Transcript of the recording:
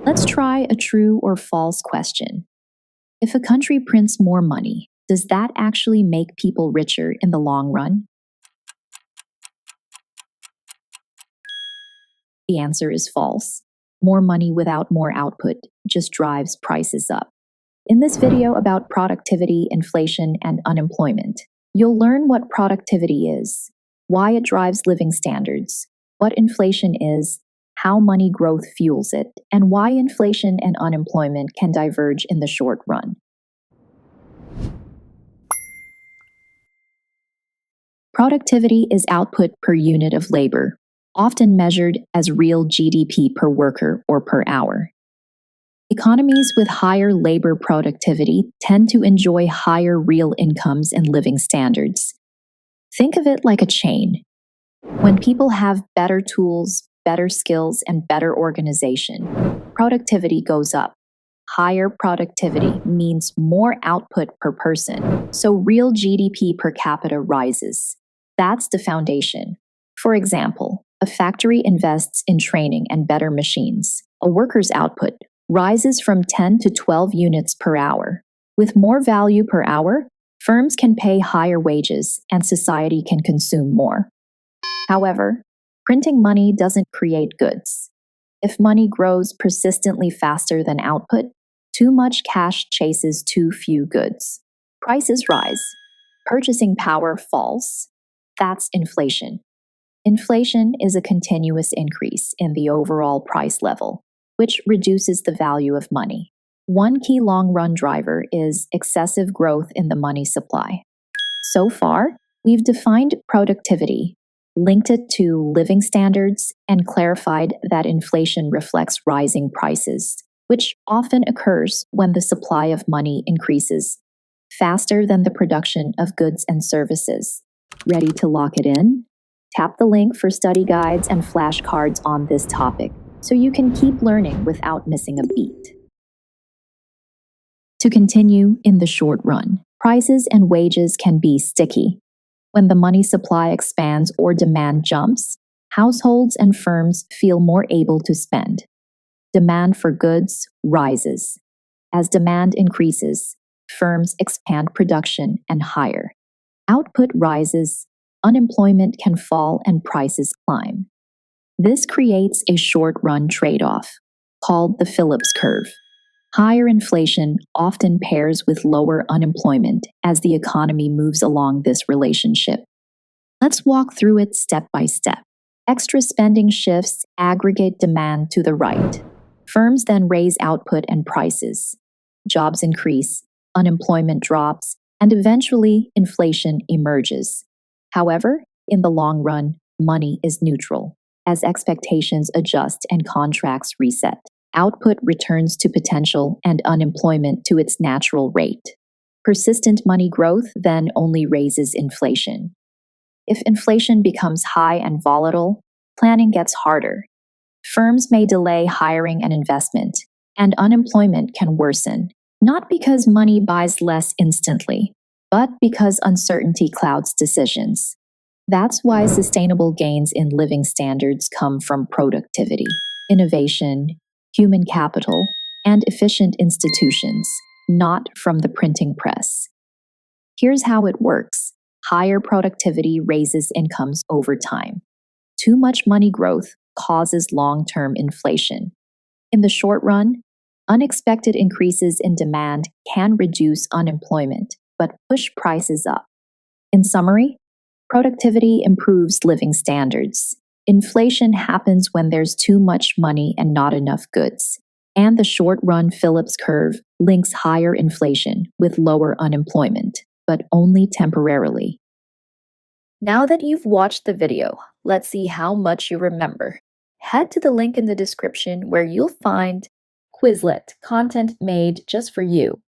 Let's try a true or false question. If a country prints more money, does that actually make people richer in the long run? The answer is false. More money without more output just drives prices up. In this video about productivity, inflation, and unemployment, you'll learn what productivity is, why it drives living standards, what inflation is, how money growth fuels it, and why inflation and unemployment can diverge in the short run. Productivity is output per unit of labor, often measured as real GDP per worker or per hour. Economies with higher labor productivity tend to enjoy higher real incomes and living standards. Think of it like a chain. When people have better tools, better skills, and better organization, productivity goes up. Higher productivity means more output per person, so real GDP per capita rises. That's the foundation. For example, a factory invests in training and better machines. A worker's output rises from 10 to 12 units per hour. With more value per hour, firms can pay higher wages and society can consume more. However, printing money doesn't create goods. If money grows persistently faster than output, too much cash chases too few goods. Prices rise. Purchasing power falls. That's inflation. Inflation is a continuous increase in the overall price level, which reduces the value of money. One key long-run driver is excessive growth in the money supply. So far, we've defined productivity, linked it to living standards, and clarified that inflation reflects rising prices, which often occurs when the supply of money increases faster than the production of goods and services. Ready to lock it in? Tap the link for study guides and flashcards on this topic so you can keep learning without missing a beat. To continue in the short run, prices and wages can be sticky. When the money supply expands or demand jumps, households and firms feel more able to spend. Demand for goods rises. As demand increases, firms expand production and hire. Output rises, unemployment can fall, and prices climb. This creates a short-run trade-off, called the Phillips Curve. Higher inflation often pairs with lower unemployment as the economy moves along this relationship. Let's walk through it step by step. Extra spending shifts aggregate demand to the right. Firms then raise output and prices. Jobs increase, unemployment drops, and eventually inflation emerges. However, in the long run, money is neutral. As expectations adjust and contracts reset, output returns to potential and unemployment to its natural rate. Persistent money growth then only raises inflation. If inflation becomes high and volatile, planning gets harder. Firms may delay hiring and investment, and unemployment can worsen, not because money buys less instantly, but because uncertainty clouds decisions. That's why sustainable gains in living standards come from productivity, innovation, human capital, and efficient institutions, not from the printing press. Here's how it works. Higher productivity raises incomes over time. Too much money growth causes long-term inflation. In the short run, unexpected increases in demand can reduce unemployment, but push prices up. In summary, productivity improves living standards. Inflation happens when there's too much money and not enough goods. And the short-run Phillips curve links higher inflation with lower unemployment, but only temporarily. Now that you've watched the video, let's see how much you remember. Head to the link in the description where you'll find Quizlet, content made just for you.